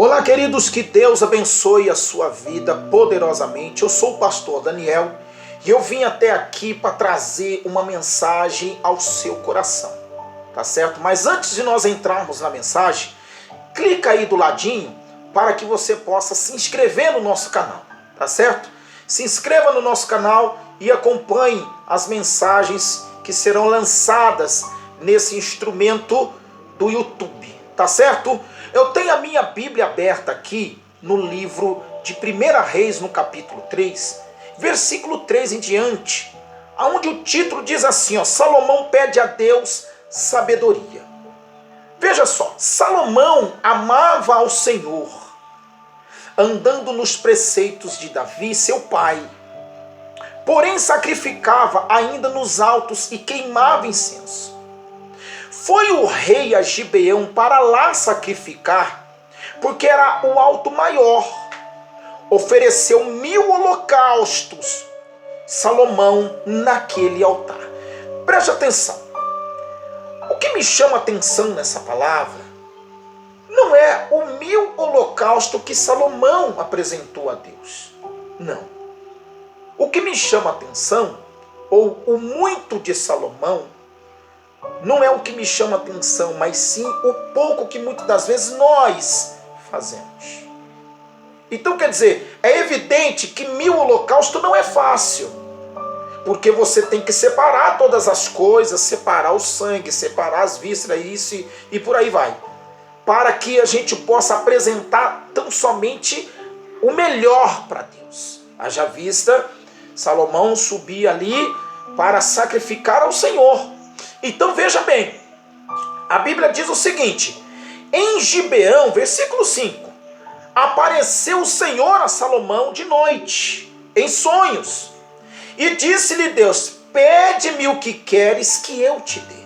Olá, queridos, que Deus abençoe a sua vida poderosamente. Eu sou o pastor Daniel e eu vim até aqui para trazer uma mensagem ao seu coração, tá certo? Mas antes de nós entrarmos na mensagem, clica aí do ladinho para que você possa se inscrever no nosso canal, tá certo? Se inscreva no nosso canal e acompanhe as mensagens que serão lançadas nesse instrumento do YouTube, tá certo? Eu tenho a minha Bíblia aberta aqui no livro de 1 Reis, no capítulo 3, versículo 3 em diante, onde o título diz assim, ó, Salomão pede a Deus sabedoria. Veja só, Salomão amava ao Senhor, andando nos preceitos de Davi, seu pai, porém sacrificava ainda nos altos e queimava incenso. Foi o rei a Gibeão para lá sacrificar, porque era o alto maior. Ofereceu 1000 holocaustos, Salomão, naquele altar. Preste atenção. O que me chama a atenção nessa palavra não é o 1000 holocausto que Salomão apresentou a Deus. Não. O que me chama a atenção, ou o muito de Salomão, não é o que me chama a atenção, mas sim o pouco que muitas das vezes nós fazemos. Então, quer dizer, é evidente que 1000 holocaustos não é fácil, porque você tem que separar todas as coisas, separar o sangue, separar as vísceras, isso e por aí vai, para que a gente possa apresentar tão somente o melhor para Deus. Haja vista, Salomão subia ali para sacrificar ao Senhor. Então veja bem, a Bíblia diz o seguinte, em Gibeão, versículo 5, apareceu o Senhor a Salomão de noite, em sonhos, e disse-lhe Deus, pede-me o que queres que eu te dê.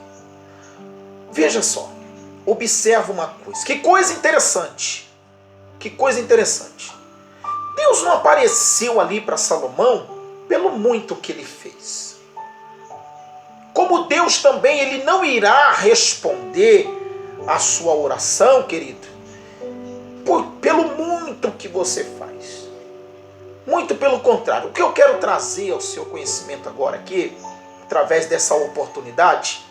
Veja só, observa uma coisa, que coisa interessante, Deus não apareceu ali para Salomão pelo muito que ele fez. Como Deus também, ele não irá responder a sua oração, querido, pelo muito que você faz. Muito pelo contrário. O que eu quero trazer ao seu conhecimento agora aqui, através dessa oportunidade,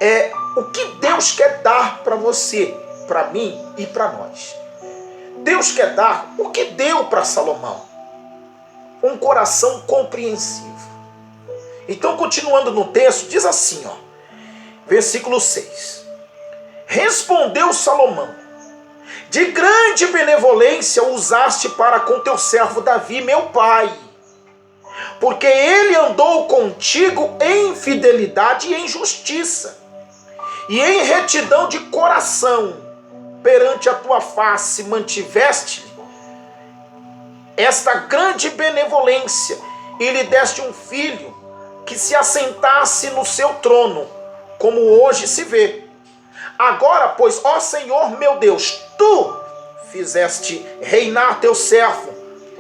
é o que Deus quer dar para você, para mim e para nós. Deus quer dar o que deu para Salomão. Um coração compreensivo. Então, continuando no texto, diz assim, ó, versículo 6. Respondeu Salomão, de grande benevolência usaste para com teu servo Davi, meu pai, porque ele andou contigo em fidelidade e em justiça, e em retidão de coração, perante a tua face mantiveste esta grande benevolência, e lhe deste um filho, que se assentasse no seu trono, como hoje se vê. Agora, pois, ó Senhor meu Deus, tu fizeste reinar teu servo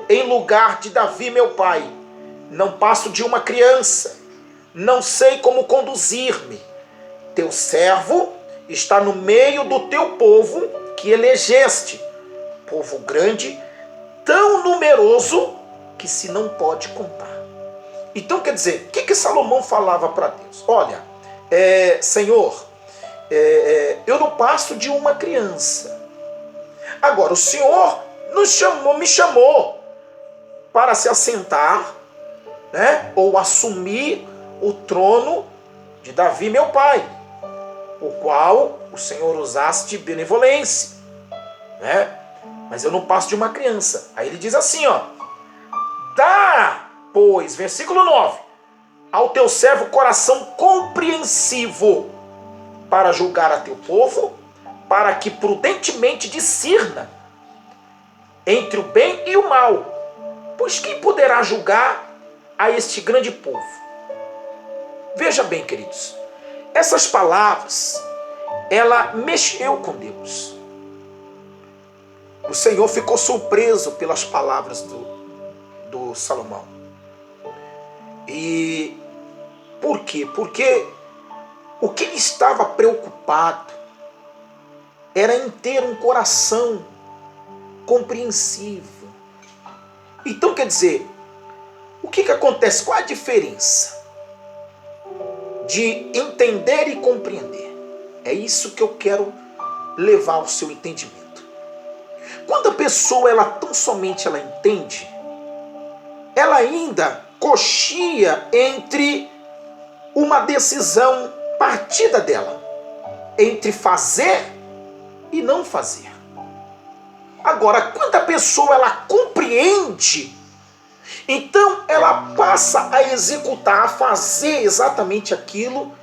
em lugar de Davi, meu pai. Não passo de uma criança, não sei como conduzir-me. Teu servo está no meio do teu povo que elegeste, povo grande, tão numeroso que se não pode contar. Então, quer dizer, o que Salomão falava para Deus? Olha, Senhor, eu não passo de uma criança. Agora, o Senhor me chamou para se assentar, né, ou assumir o trono de Davi, meu pai, o qual o Senhor usasse de benevolência, né? Mas eu não passo de uma criança. Aí ele diz assim, ó, dá, pois, versículo 9, ao teu servo coração compreensivo para julgar a teu povo, para que prudentemente discirna entre o bem e o mal. Pois quem poderá julgar a este grande povo? Veja bem, queridos, essas palavras, ela mexeu com Deus. O Senhor ficou surpreso pelas palavras do Salomão. E por quê? Porque o que ele estava preocupado era em ter um coração compreensivo. Então, quer dizer, o que acontece? Qual a diferença de entender e compreender? É isso que eu quero levar ao seu entendimento. Quando a pessoa, ela tão somente ela entende, ela ainda coxia entre uma decisão partida dela, entre fazer e não fazer. Agora, quando a pessoa ela compreende, então ela passa a executar, a fazer exatamente aquilo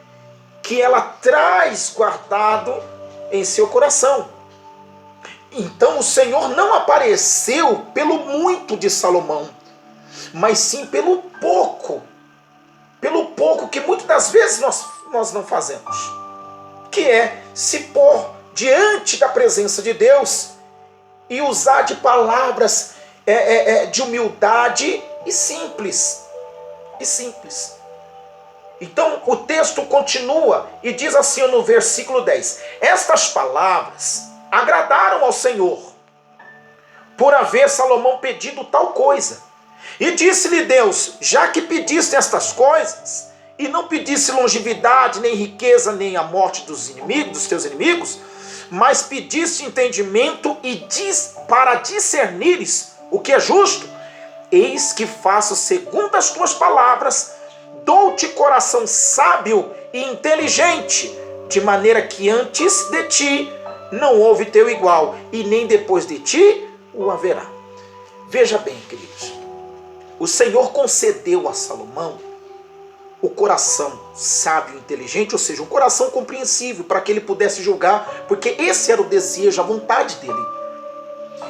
que ela traz guardado em seu coração. Então o Senhor não apareceu pelo muito de Salomão, mas sim pelo pouco que muitas das vezes nós não fazemos, que é se pôr diante da presença de Deus e usar de palavras de humildade e simples. Então o texto continua e diz assim no versículo 10: estas palavras agradaram ao Senhor, por haver Salomão pedido tal coisa. E disse-lhe Deus: já que pediste estas coisas, e não pediste longevidade, nem riqueza, nem a morte dos inimigos, dos teus inimigos, mas pediste entendimento e para discernires o que é justo, eis que faço segundo as tuas palavras, dou-te coração sábio e inteligente, de maneira que antes de ti não houve teu igual, e nem depois de ti o haverá. Veja bem, queridos, o Senhor concedeu a Salomão o coração sábio e inteligente, ou seja, um coração compreensível, para que ele pudesse julgar, porque esse era o desejo, a vontade dele.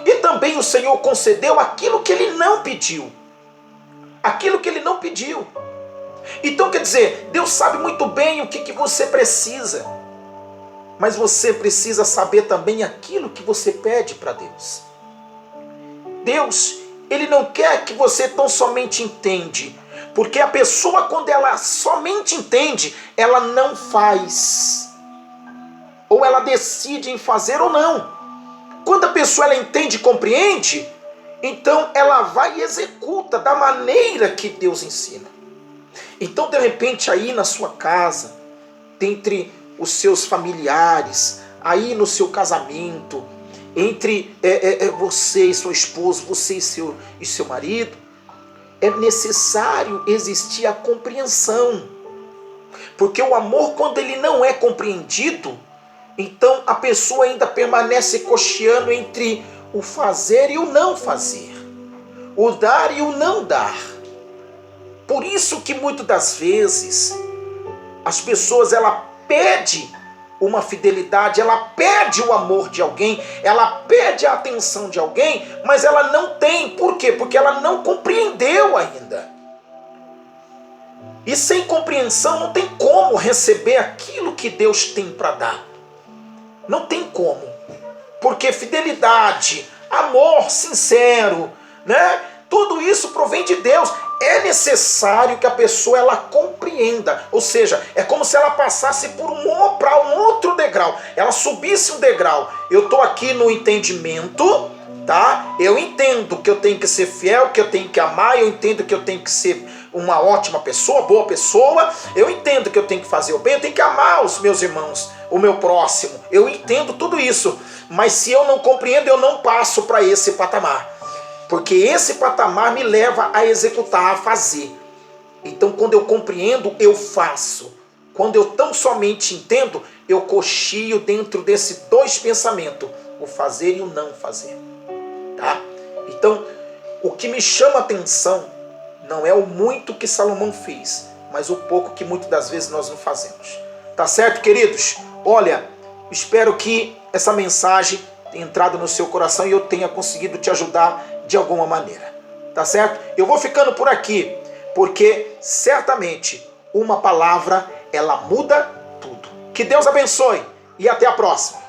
E também o Senhor concedeu aquilo que ele não pediu. Aquilo que ele não pediu. Então, quer dizer, Deus sabe muito bem o que você precisa, mas você precisa saber também aquilo que você pede para Deus. Deus, Ele não quer que você tão somente entende, porque a pessoa, quando ela somente entende, ela não faz, ou ela decide em fazer ou não. Quando a pessoa ela entende e compreende, então ela vai e executa da maneira que Deus ensina. Então, de repente, aí na sua casa, entre os seus familiares, aí no seu casamento, entre você e sua esposa, você e seu marido, é necessário existir a compreensão. Porque o amor, quando ele não é compreendido, então a pessoa ainda permanece cocheando entre o fazer e o não fazer, o dar e o não dar. Por isso que muitas das vezes as pessoas ela pede uma fidelidade, ela pede o amor de alguém, ela pede a atenção de alguém, mas ela não tem. Por quê? Porque ela não compreendeu ainda. E sem compreensão não tem como receber aquilo que Deus tem para dar. Não tem como. Porque fidelidade, amor sincero, né? Tudo isso provém de Deus. É necessário que a pessoa ela compreenda, ou seja, é como se ela passasse para um outro degrau, ela subisse um degrau. Eu estou aqui no entendimento, tá? Eu entendo que eu tenho que ser fiel, que eu tenho que amar, eu entendo que eu tenho que ser uma ótima pessoa, boa pessoa, eu entendo que eu tenho que fazer o bem, eu tenho que amar os meus irmãos, o meu próximo, eu entendo tudo isso, mas se eu não compreendo, eu não passo para esse patamar. Porque esse patamar me leva a executar, a fazer. Então, quando eu compreendo, eu faço. Quando eu tão somente entendo, eu cochio dentro desses dois pensamentos, o fazer e o não fazer. Tá? Então, o que me chama a atenção não é o muito que Salomão fez, mas o pouco que muitas das vezes nós não fazemos. Tá certo, queridos? Olha, espero que essa mensagem tenha entrado no seu coração e eu tenha conseguido te ajudar de alguma maneira, tá certo? Eu vou ficando por aqui, porque certamente uma palavra, ela muda tudo. Que Deus abençoe e até a próxima.